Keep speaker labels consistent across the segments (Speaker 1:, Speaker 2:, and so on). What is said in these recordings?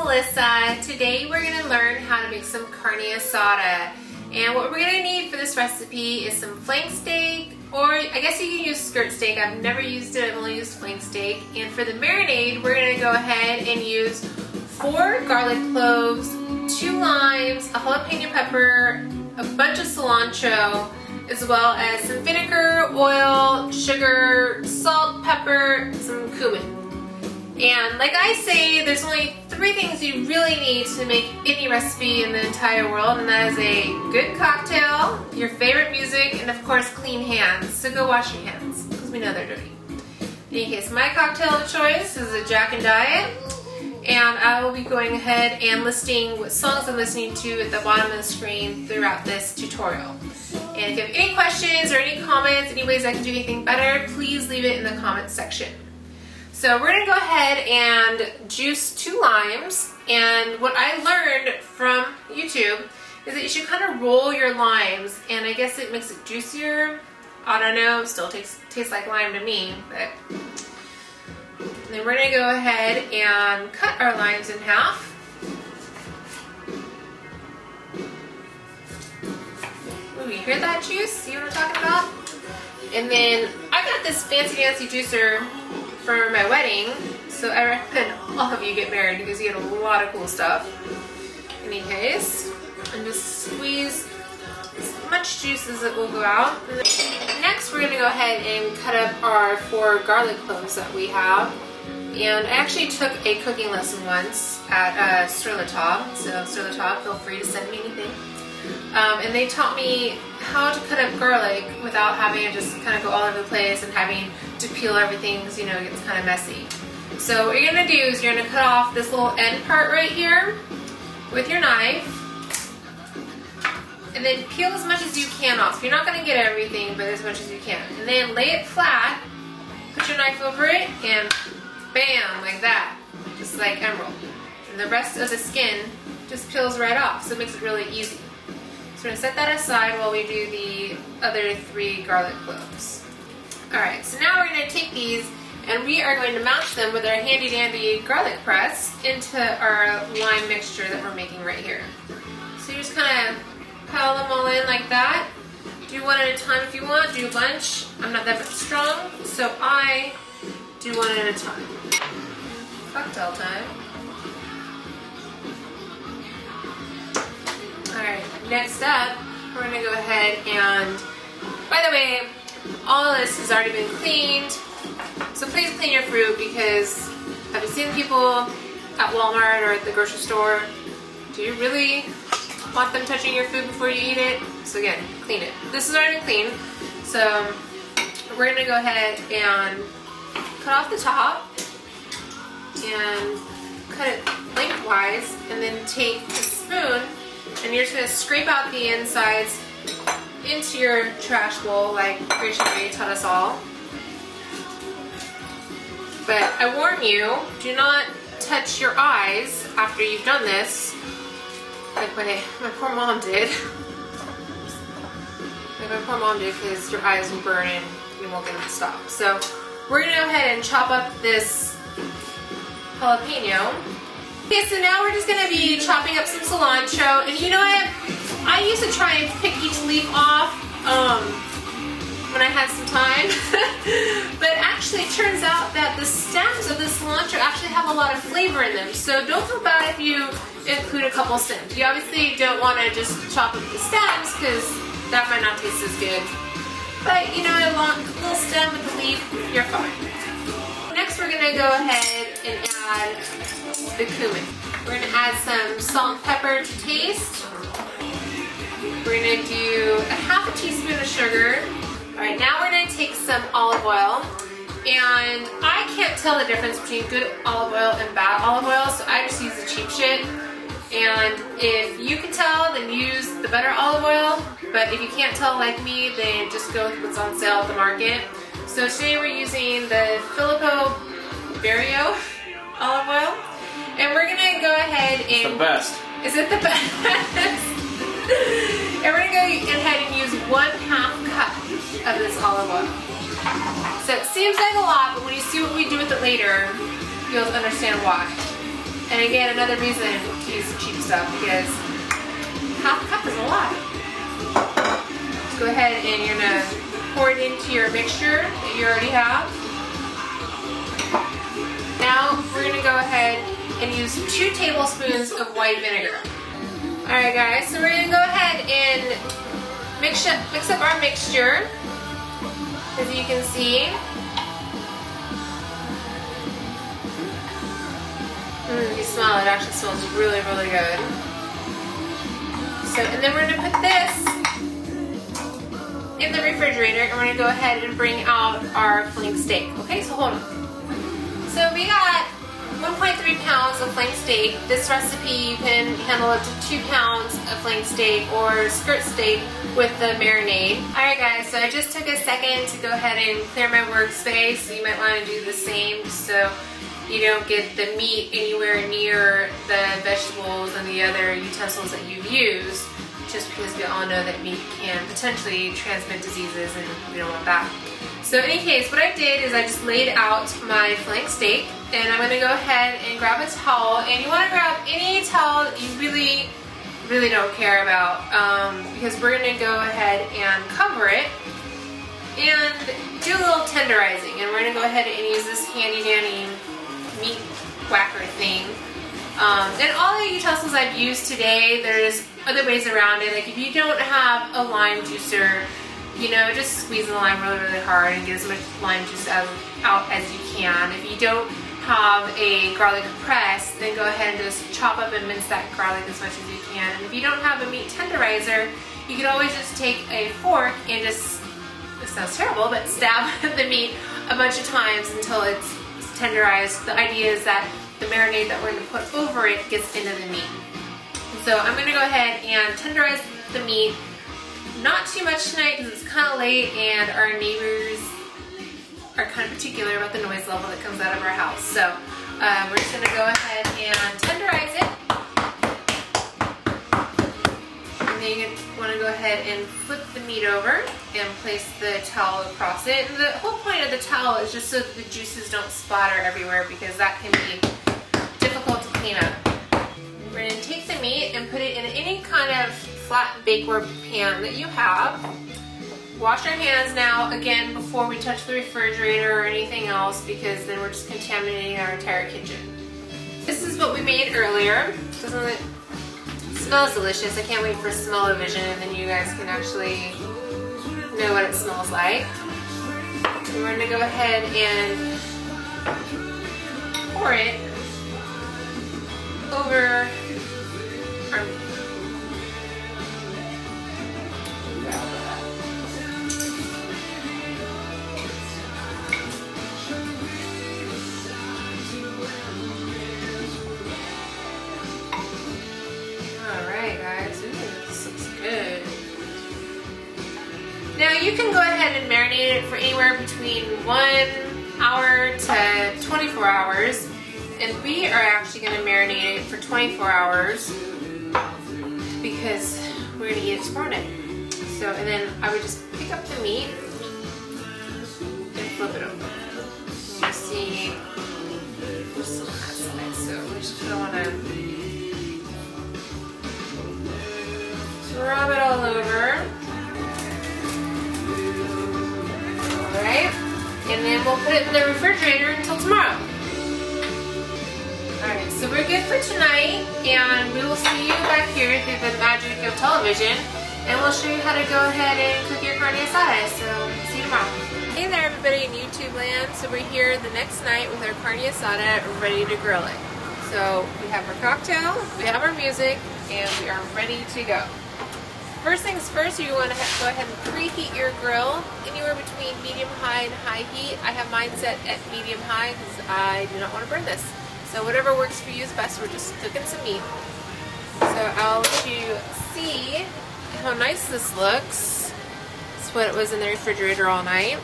Speaker 1: Melissa. Today we're going to learn how to make some carne asada. And what we're going to need for this recipe is some flank steak, or I guess you can use skirt steak. I've never used it, I've only used flank steak. And for the marinade, we're going to go ahead and use 4 garlic cloves, 2 limes, a jalapeno pepper, a bunch of cilantro, as well as some vinegar, oil, sugar, salt, pepper, some cumin. And like I say, there's only 3 things you really need to make any recipe in the entire world, and that is a good cocktail, your favorite music, and of course clean hands. So go wash your hands, because we know they're dirty. In any case, my cocktail of choice is a Jack and Diet, and I will be going ahead and listing what songs I'm listening to at the bottom of the screen throughout this tutorial. And if you have any questions or any comments, any ways I can do anything better, please leave it in the comments section. So we're going to go ahead and juice 2 limes, and what I learned from YouTube is that you should kind of roll your limes, and I guess it makes it juicier. I don't know, it still tastes like lime to me, but then we're going to go ahead and cut our limes in half. Ooh, you hear that juice? See what I'm talking about? And then I got this fancy juicer for my wedding, so I recommend all of you get married because you get a lot of cool stuff. In any case, and just squeeze as much juice as it will go out. Next, we're going to go ahead and cut up our 4 garlic cloves that we have. And I actually took a cooking lesson once at Sterlitog, so Sterlitog, feel free to send me anything. And they taught me how to cut up garlic without having to just kind of go all over the place and having to peel everything because, you know, it gets kind of messy. So what you're going to do is you're going to cut off this little end part right here with your knife, and then peel as much as you can off. You're not going to get everything, but as much as you can. And then lay it flat, put your knife over it, and bam, like that, just like emerald. And the rest of the skin just peels right off, so it makes it really easy. So we're going to set that aside while we do the other 3 garlic cloves. Alright, so now we're going to take these and we are going to mash them with our handy dandy garlic press into our lime mixture that we're making right here. So you just kind of pile them all in like that. Do one at a time if you want, do a bunch. I'm not that much strong, so I do one at a time. Cocktail time. Alright, next up, we're going to go ahead and, by the way, all of this has already been cleaned, so please clean your fruit because have you seen people at Walmart or at the grocery store? Do you really want them touching your food before you eat it? So again, clean it. This is already clean, so we're going to go ahead and cut off the top and cut it lengthwise, and then take a spoon and you're just going to scrape out the insides into your trash bowl like Gracie Ray taught us all. But I warn you, do not touch your eyes after you've done this, like my poor mom did. Like my poor mom did, because your eyes will burn and you won't get them to stop. So we're going to go ahead and chop up this jalapeno. Okay, so now we're just going to be chopping up some cilantro, and you know what? I used to try and pick each leaf off when I had some time, but actually it turns out that the stems of the cilantro actually have a lot of flavor in them, so don't feel bad if you include a couple stems. You obviously don't want to just chop up the stems because that might not taste as good, but you know, a little stem with the leaf, you're fine. Next we're going to go ahead and add the cumin. We're going to add some salt and pepper to taste. We're going to do a ½ teaspoon of sugar. Alright, now we're going to take some olive oil. And I can't tell the difference between good olive oil and bad olive oil, so I just use the cheap shit. And if you can tell, then use the better olive oil. But if you can't tell like me, then just go with what's on sale at the market. So today we're using the Filippo Barrio olive oil. And we're going to go ahead and...
Speaker 2: It's the best.
Speaker 1: Is it the best? And we're going to go ahead and use 1/2 cup of this olive oil. So it seems like a lot, but when you see what we do with it later, you'll understand why. And again, another reason to use the cheap stuff because half a cup is a lot. Go ahead and you're gonna pour it into your mixture that you already have. Now we're gonna go ahead and use 2 tablespoons of white vinegar. Alright guys, so we're gonna go ahead and mix up our mixture. As you can see. You smell it, actually smells really, really good. So, and then we're gonna put this in the refrigerator and we're gonna go ahead and bring out our flank steak. Okay, so hold on. So we got 1.3 pounds of flank steak. This recipe you can handle up to 2 pounds of flank steak or skirt steak with the marinade. Alright guys, so I just took a second to go ahead and clear my workspace. So you might want to do the same so you don't get the meat anywhere near the vegetables and the other utensils that you've used, just because we all know that meat can potentially transmit diseases and we don't want that. So in any case, what I did is I just laid out my flank steak and I'm going to go ahead and grab a towel, and you want to grab any towel that you really don't care about because we're going to go ahead and cover it and do a little tenderizing, and we're going to go ahead and use this handy dandy meat whacker thing. And all the utensils I've used today, there's other ways around it. Like if you don't have a lime juicer, you know, just squeeze the lime really hard and get as much lime juice out as you can. If you don't have a garlic press, then go ahead and just chop up and mince that garlic as much as you can. And if you don't have a meat tenderizer, you can always just take a fork and just, this sounds terrible, but stab the meat a bunch of times until it's tenderized. The idea is that the marinade that we're going to put over it gets into the meat. So I'm going to go ahead and tenderize the meat. Not too much tonight because it's kind of late and our neighbors are kind of particular about the noise level that comes out of our house. So we're just going to go ahead and tenderize it. And then you want to go ahead and flip the meat over and place the towel across it. And the whole point of the towel is just so that the juices don't splatter everywhere because that can be difficult to clean up. We're going to take the meat and put it in any kind of flat bakeware pan that you have. Wash our hands now, again, before we touch the refrigerator or anything else, because then we're just contaminating our entire kitchen. This is what we made earlier. Doesn't it smells delicious? I can't wait for smell-o-vision, and then you guys can actually know what it smells like. And we're going to go ahead and pour it over our meat. Alright guys, ooh, this looks good. Now you can go ahead and marinate it for anywhere between 1 hour to 24 hours. And we are actually going to marinate it for 24 hours because we're going to eat it tomorrow night. So, and then I would just pick up the meat and flip it over. And you see, there's some cuts in it, so we just don't want to rub it all over. Alright, and then we'll put it in the refrigerator until tomorrow. Alright, so we're good for tonight, and we will see you back here through the magic of television, and we'll show you how to go ahead and cook your carne asada. So, see you tomorrow. Hey there everybody in YouTube land. So we're here the next night with our carne asada, ready to grill it. So we have our cocktail, we have our music, and we are ready to go. First things first, you want to go ahead and preheat your grill anywhere between medium-high and high heat. I have mine set at medium-high because I do not want to burn this. So whatever works for you is best. We're just cooking some meat. So I'll let you see how nice this looks. It's what it was in the refrigerator all night.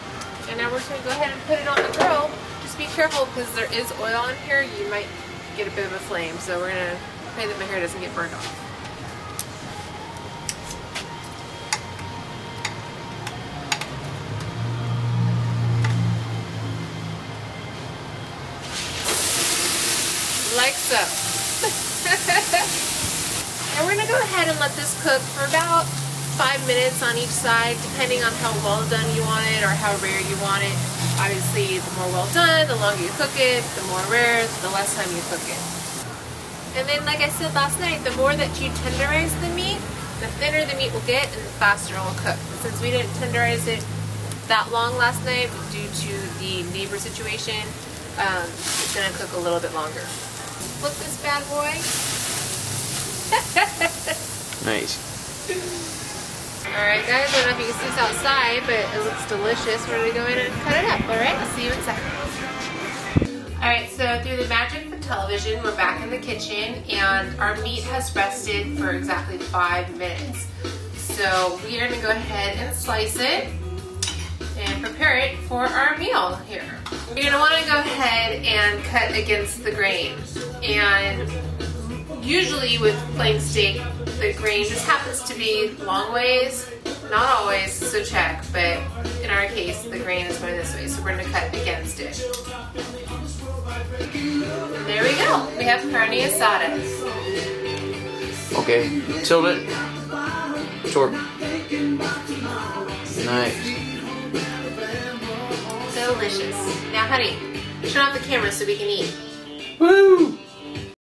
Speaker 1: And now we're just going to go ahead and put it on the grill. Just be careful because there is oil in here. You might get a bit of a flame. So we're going to pray that my hair doesn't get burned off. Like so. And we're gonna go ahead and let this cook for about 5 minutes on each side, depending on how well done you want it or how rare you want it. Obviously, the more well done, the longer you cook it, the more rare, the less time you cook it. And then, like I said last night, the more that you tenderize the meat, the thinner the meat will get and the faster it will cook. And since we didn't tenderize it that long last night due to the neighbor situation, it's gonna cook a little bit longer. Flip this bad boy.
Speaker 2: Nice.
Speaker 1: Alright guys, I don't know if you can see this outside, but it looks delicious. We're gonna go in and cut it up, alright? I'll see you in a second. Alright, so through the magic of television, we're back in the kitchen and our meat has rested for exactly 5 minutes. So we are gonna go ahead and slice it and prepare it for our meal here. You're gonna wanna go ahead and cut against the grain. And usually with flank steak, the grain just happens to be long ways, not always, so check, but in our case, the grain is going this way, so we're gonna cut against it. And there we go, we have carne asada.
Speaker 2: Okay, tilt it. Torque. Nice.
Speaker 1: Delicious. Now honey, turn off the camera so we can eat.
Speaker 2: Woo!